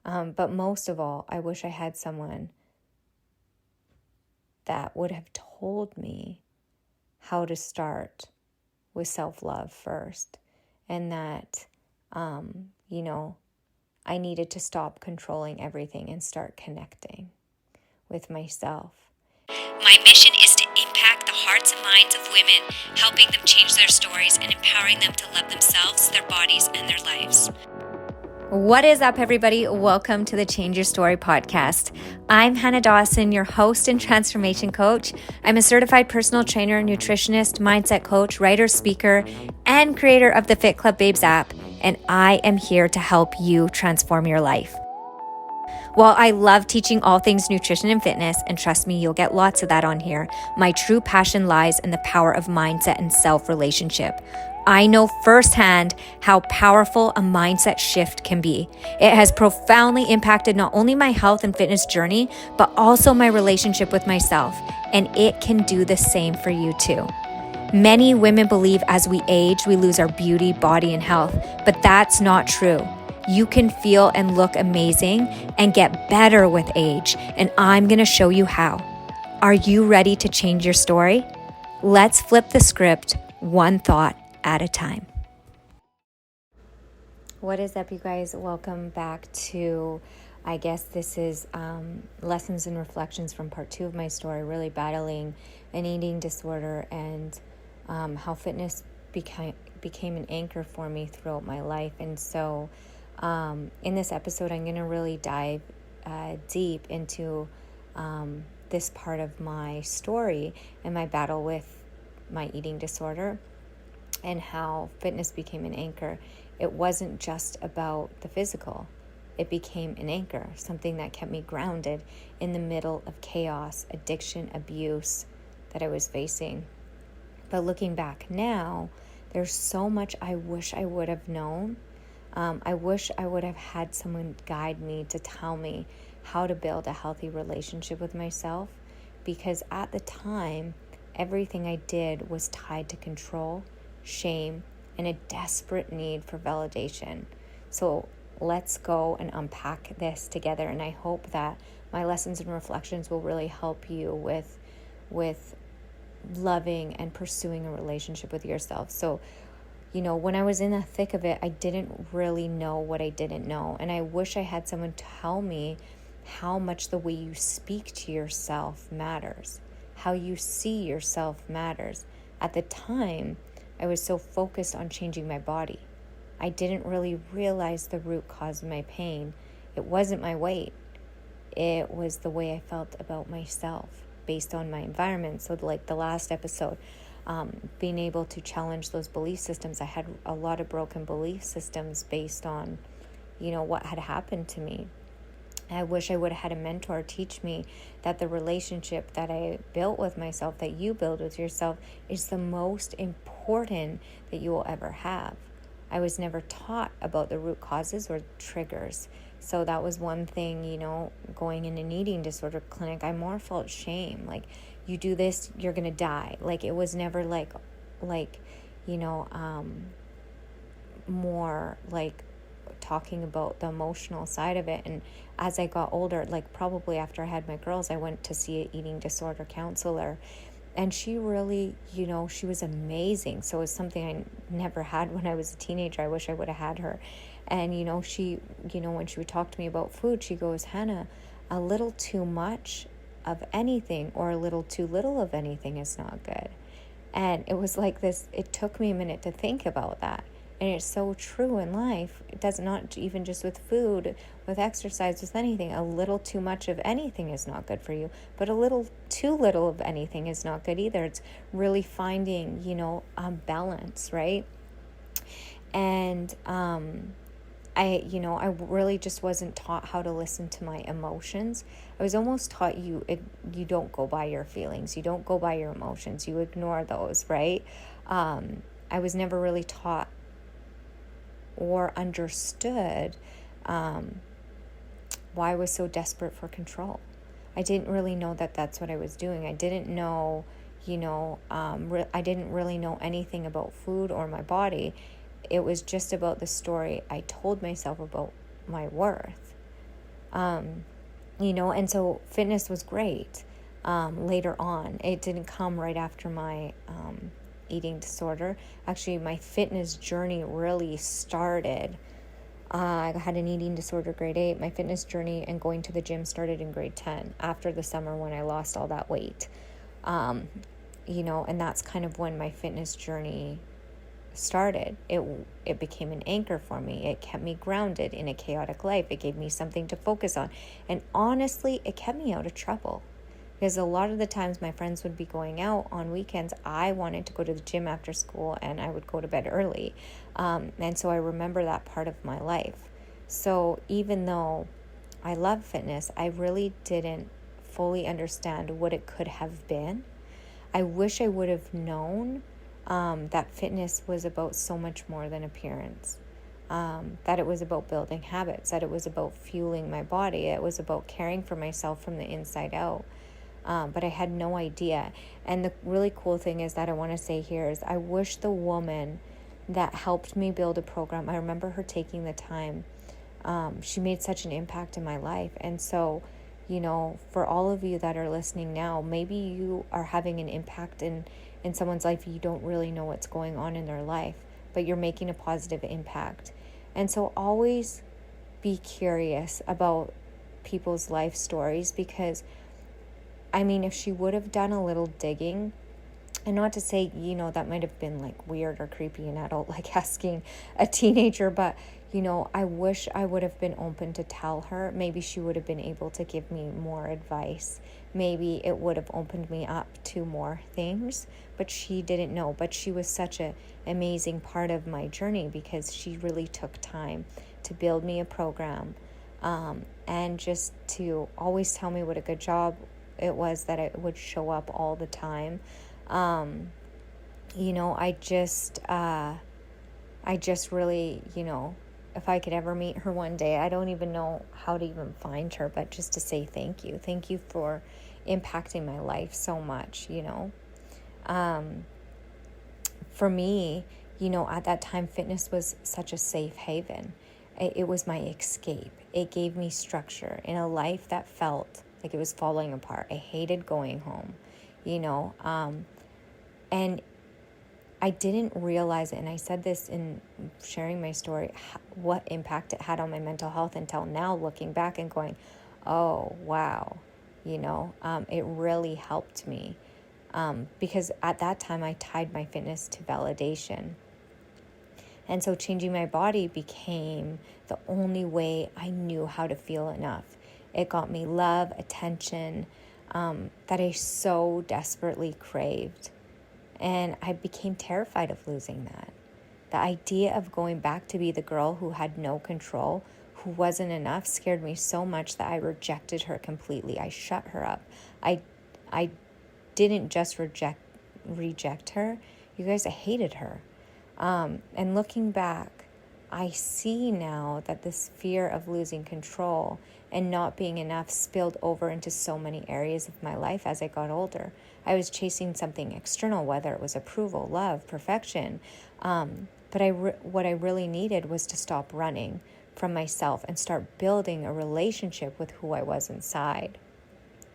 But most of all, I wish I had someone that would have told me how to start with self-love first, and that, I needed to stop controlling everything and start connecting with myself. My mission is to impact the hearts and minds of women, helping them change their stories and empowering them to love themselves, their bodies, and their lives. What is up, everybody? Welcome to the Change Your Story podcast. I'm Hannah Dawson, your host and transformation coach. I'm a certified personal trainer, nutritionist, mindset coach, writer, speaker, and creator of the Fit Club Babes app, and I am here to help you transform your life. While I love teaching all things nutrition and fitness, and trust me, you'll get lots of that on here, my true passion lies in the power of mindset and self-relationship. I know firsthand how powerful a mindset shift can be. It has profoundly impacted not only my health and fitness journey, but also my relationship with myself, and it can do the same for you too. Many women believe as we age, we lose our beauty, body, and health, but that's not true. You can feel and look amazing and get better with age, and I'm going to show you how. Are you ready to change your story? Let's flip the script one thought at a time. What is up, you guys? Welcome back to, I guess this is lessons and reflections from part 2 of my story, really battling an eating disorder and how fitness became an anchor for me throughout my life. And so in this episode, I'm going to really dive deep into this part of my story and my battle with my eating disorder and how fitness became an anchor. It wasn't just about the physical. It became an anchor, something that kept me grounded in the middle of chaos, addiction, abuse that I was facing. But looking back now, there's so much I wish I would have known. I wish I would have had someone guide me to tell me how to build a healthy relationship with myself, because at the time, everything I did was tied to control, shame, and a desperate need for validation. So let's go and unpack this together, and I hope that my lessons and reflections will really help you with loving and pursuing a relationship with yourself. So, when I was in the thick of it, I didn't really know what I didn't know. And I wish I had someone tell me how much the way you speak to yourself matters, how you see yourself matters. At the time, I was so focused on changing my body. I didn't really realize the root cause of my pain. It wasn't my weight. It was the way I felt about myself based on my environment. So like the last episode, being able to challenge those belief systems. I had a lot of broken belief systems based on, what had happened to me. I wish I would have had a mentor teach me that the relationship that I built with myself, that you build with yourself, is the most important that you will ever have. I was never taught about the root causes or triggers. So that was one thing, going in an eating disorder clinic, I more felt shame. Like, you do this, you're going to die. Like, it was never more like talking about the emotional side of it. And as I got older, like probably after I had my girls, I went to see an eating disorder counselor. And she really, she was amazing. So it was something I never had when I was a teenager. I wish I would have had her. And, she, when she would talk to me about food, she goes, Hannah, a little too much of anything or a little too little of anything is not good. And it was like this, it took me a minute to think about that. And it's so true in life. It does not even just with food, with exercise, with anything. A little too much of anything is not good for you, but a little too little of anything is not good either. It's really finding, balance, right? And I really just wasn't taught how to listen to my emotions. I was almost taught you don't go by your feelings. You don't go by your emotions. You ignore those, right? I was never really taught or understood why I was so desperate for control. I didn't really know that that's what I was doing. I didn't know, I didn't really know anything about food or my body. It was just about the story I told myself about my worth. And so fitness was great. Later on, it didn't come right after my eating disorder. Actually, my fitness journey really started. I had an eating disorder grade 8. My fitness journey and going to the gym started in grade 10 after the summer when I lost all that weight. And that's kind of when my fitness journey started. It became an anchor for me. It kept me grounded in a chaotic life. It gave me something to focus on. And honestly, it kept me out of trouble. Because a lot of the times my friends would be going out on weekends, I wanted to go to the gym after school and I would go to bed early. And so I remember that part of my life. So even though I love fitness, I really didn't fully understand what it could have been. I wish I would have known that fitness was about so much more than appearance. That it was about building habits, that it was about fueling my body, it was about caring for myself from the inside out. But I had no idea. And the really cool thing is that I want to say here is I wish the woman that helped me build a program, I remember her taking the time. She made such an impact in my life. And so, for all of you that are listening now, maybe you are having an impact in someone's life. You don't really know what's going on in their life, but you're making a positive impact. And so always be curious about people's life stories, because if she would have done a little digging, and not to say, that might have been like weird or creepy and adult, like asking a teenager, but, I wish I would have been open to tell her. Maybe she would have been able to give me more advice. Maybe it would have opened me up to more things, but she didn't know. But she was such an amazing part of my journey because she really took time to build me a program, and just to always tell me what a good job it was that I would show up all the time. I just really, if I could ever meet her one day, I don't even know how to even find her, but just to say thank you. Thank you for impacting my life so much, For me, at that time, fitness was such a safe haven. It was my escape. It gave me structure in a life that felt like it was falling apart. I hated going home, and I didn't realize it. And I said this in sharing my story, what impact it had on my mental health until now, looking back and going, oh, wow, it really helped me. Because at that time I tied my fitness to validation. And so changing my body became the only way I knew how to feel enough. It got me love, attention, that I so desperately craved. And I became terrified of losing that. The idea of going back to be the girl who had no control, who wasn't enough, scared me so much that I rejected her completely. I shut her up. I didn't just reject her. You guys, I hated her. And looking back, I see now that this fear of losing control and not being enough spilled over into so many areas of my life as I got older. I was chasing something external, whether it was approval, love, perfection. But what I really needed was to stop running from myself and start building a relationship with who I was inside.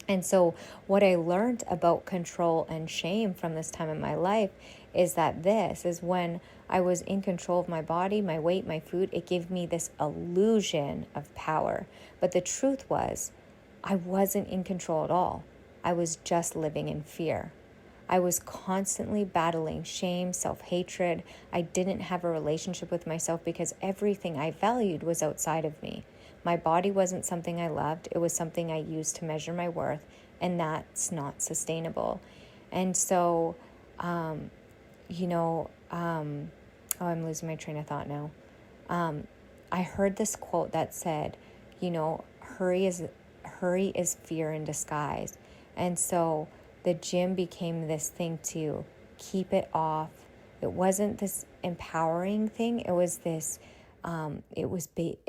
And so what I learned about control and shame from this time in my life is that this is when I was in control of my body, my weight, my food. It gave me this illusion of power. But the truth was, I wasn't in control at all. I was just living in fear. I was constantly battling shame, self-hatred. I didn't have a relationship with myself because everything I valued was outside of me. My body wasn't something I loved. It was something I used to measure my worth, and that's not sustainable. And so, I'm losing my train of thought now. I heard this quote that said, hurry is fear in disguise. And so the gym became this thing to keep it off. It wasn't this empowering thing. It was this, it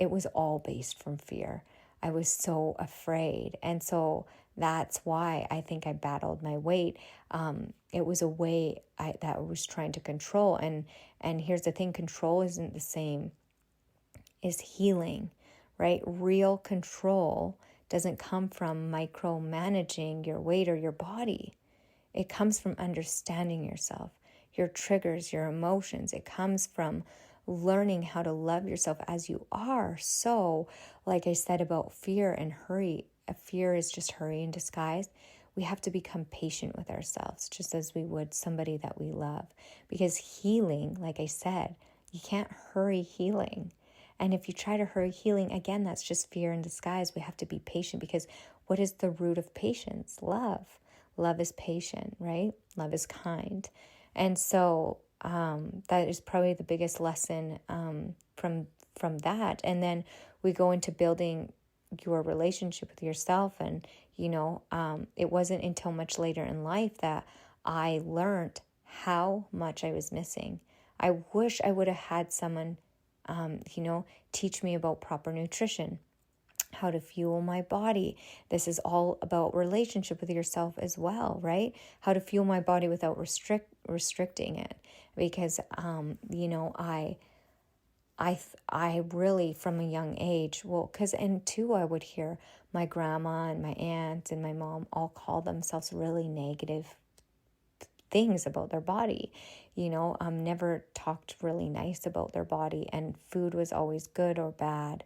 was all based from fear. I was so afraid. And so that's why I think I battled my weight. It was a way that I was trying to control. And here's the thing, control isn't the same as healing, right? Real control doesn't come from micromanaging your weight or your body. It comes from understanding yourself, your triggers, your emotions. It comes from learning how to love yourself as you are. So, like I said about fear and hurry, fear is just hurry in disguise. We have to become patient with ourselves, just as we would somebody that we love. Because healing, like I said, you can't hurry healing. And if you try to hurry healing, again, that's just fear in disguise. We have to be patient, because what is the root of patience? Love. Love is patient, right? Love is kind. And so that is probably the biggest lesson from that. And then we go into building your relationship with yourself. And, it wasn't until much later in life that I learned how much I was missing. I wish I would have had someone, teach me about proper nutrition, how to fuel my body. This is all about relationship with yourself as well, right? How to fuel my body without restricting it. Because, I really, from a young age, and too, I would hear my grandma and my aunt and my mom all call themselves really negative things about their body, never talked really nice about their body, and food was always good or bad,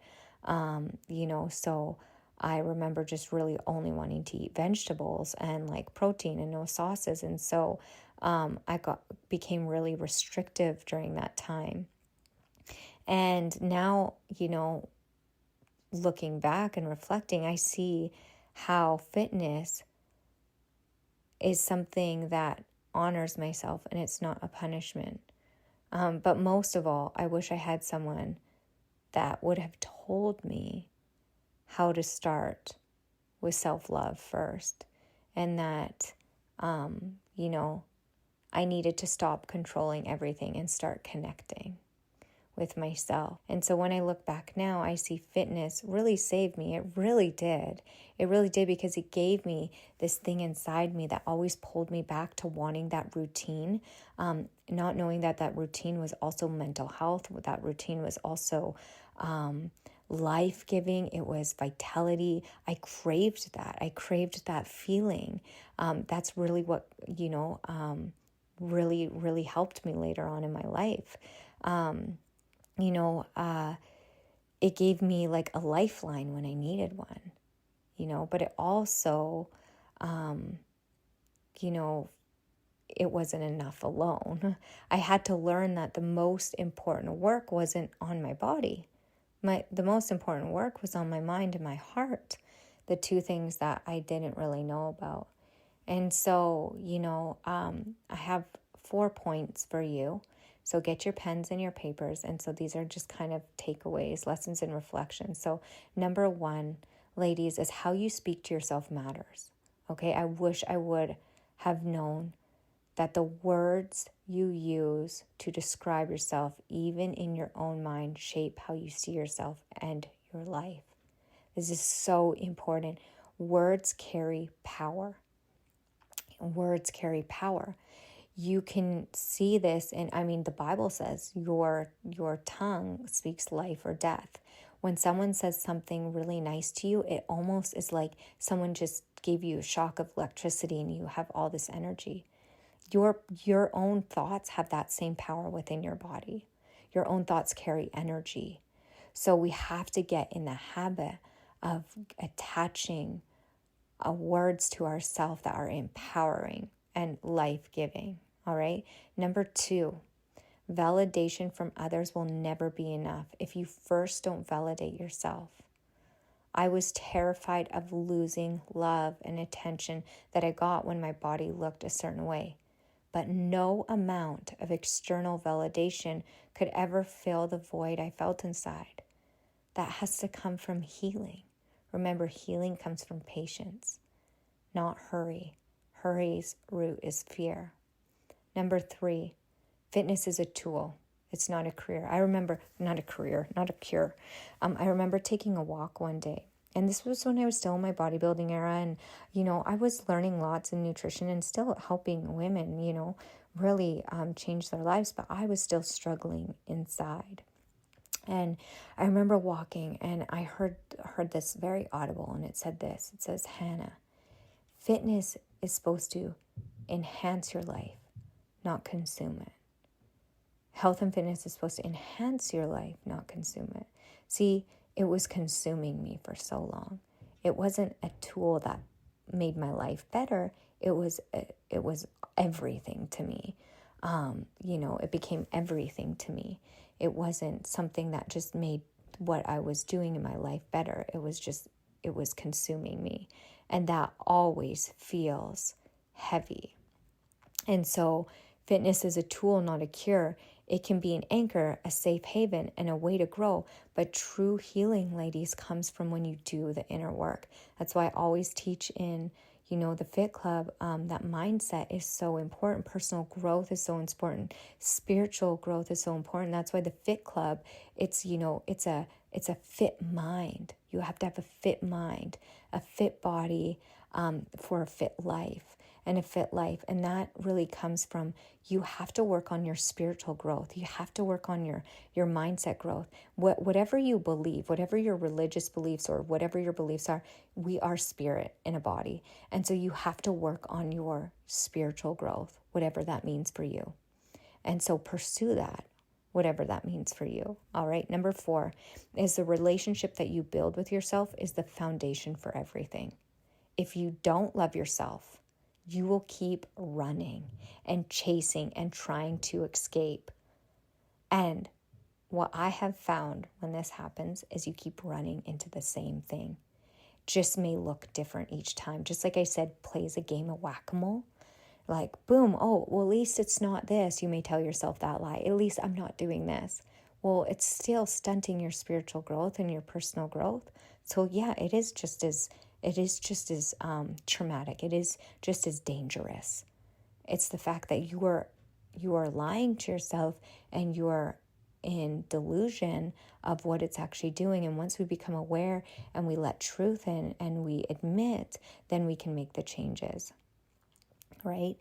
so I remember just really only wanting to eat vegetables and like protein and no sauces. And so I became really restrictive during that time. And now, looking back and reflecting, I see how fitness is something that honors myself, and it's not a punishment. But most of all, I wish I had someone that would have told me how to start with self-love first, and that, I needed to stop controlling everything and start connecting with myself. And so when I look back now, I see fitness really saved me. It really did. It really did, because it gave me this thing inside me that always pulled me back to wanting that routine, not knowing that routine was also mental health. That routine was also life-giving. It was vitality. I craved that. I craved that feeling. That's really what, really, really helped me later on in my life. It gave me like a lifeline when I needed one, but it also, it wasn't enough alone. I had to learn that the most important work wasn't on my body. The most important work was on my mind and my heart, the two things that I didn't really know about. And so, I have 4 points for you. So get your pens and your papers. And so these are just kind of takeaways, lessons and reflections. So number 1, ladies, is how you speak to yourself matters. Okay, I wish I would have known that the words you use to describe yourself, even in your own mind, shape how you see yourself and your life. This is so important. Words carry power. Words carry power. You can see this, and the Bible says your tongue speaks life or death. When someone says something really nice to you, it almost is like someone just gave you a shock of electricity and you have all this energy. Your own thoughts have that same power within your body. Your own thoughts carry energy. So we have to get in the habit of attaching words to ourselves that are empowering and life-giving. All right. Number 2, validation from others will never be enough if you first don't validate yourself. I was terrified of losing love and attention that I got when my body looked a certain way. But no amount of external validation could ever fill the void I felt inside. That has to come from healing. Remember, healing comes from patience, not hurry. Hurry's root is fear. Number 3, fitness is a tool. It's not a career. I remember, not a cure. I remember taking a walk one day. And this was when I was still in my bodybuilding era. And, I was learning lots in nutrition and still helping women, really change their lives. But I was still struggling inside. And I remember walking and I heard this very audible, and it said this. It says, Hannah, fitness is supposed to enhance your life, not consume it. Health and fitness is supposed to enhance your life, not consume it. See, it was consuming me for so long. It wasn't a tool that made my life better. It was everything to me. It became everything to me. It wasn't something that just made what I was doing in my life better. It was consuming me. And that always feels heavy. And so fitness is a tool, not a cure. It can be an anchor, a safe haven, and a way to grow. But true healing, ladies, comes from when you do the inner work. That's why I always teach in, the Fit Club, that mindset is so important. Personal growth is so important. Spiritual growth is so important. That's why the Fit Club, it's a fit mind. You have to have a fit mind, a fit body, for a fit life. And a fit life. And that really comes from, you have to work on your spiritual growth. You have to work on your mindset growth. Whatever you believe, whatever your religious beliefs or whatever your beliefs are, we are spirit in a body. And so you have to work on your spiritual growth, whatever that means for you. And so pursue that, whatever that means for you. All right. Number 4 is the relationship that you build with yourself is the foundation for everything. If you don't love yourself, you will keep running and chasing and trying to escape. And what I have found when this happens is you keep running into the same thing. Just may look different each time. Just like I said, plays a game of whack-a-mole. Like, boom, oh, well, at least it's not this. You may tell yourself that lie. At least I'm not doing this. Well, it's still stunting your spiritual growth and your personal growth. So yeah, it is just as traumatic. It is just as dangerous. It's the fact that you are lying to yourself and you are in delusion of what it's actually doing. And once we become aware and we let truth in and we admit, then we can make the changes, right?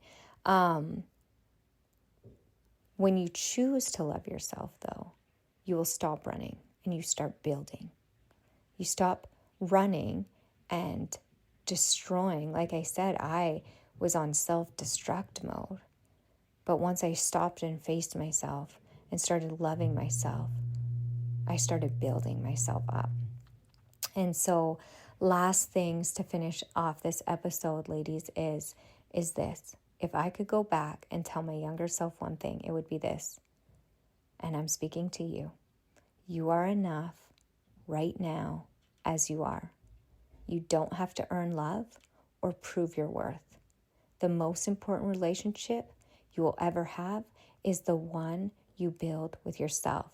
When you choose to love yourself, though, you will stop running and you start building. You stop running and destroying. Like I said, I was on self-destruct mode. But once I stopped and faced myself and started loving myself, I started building myself up. And so last things to finish off this episode, ladies, is this. If I could go back and tell my younger self one thing, it would be this. And I'm speaking to you. You are enough right now as you are. You don't have to earn love or prove your worth. The most important relationship you will ever have is the one you build with yourself.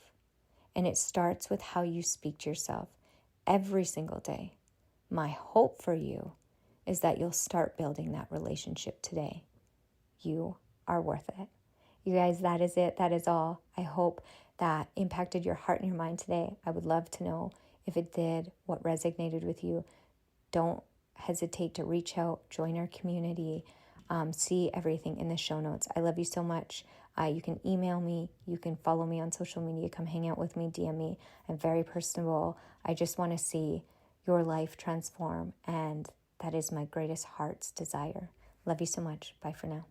And it starts with how you speak to yourself every single day. My hope for you is that you'll start building that relationship today. You are worth it. You guys, that is it. That is all. I hope that impacted your heart and your mind today. I would love to know if it did, what resonated with you. Don't hesitate to reach out, join our community, see everything in the show notes. I love you so much. You can email me. You can follow me on social media. Come hang out with me, DM me. I'm very personable. I just want to see your life transform, and that is my greatest heart's desire. Love you so much. Bye for now.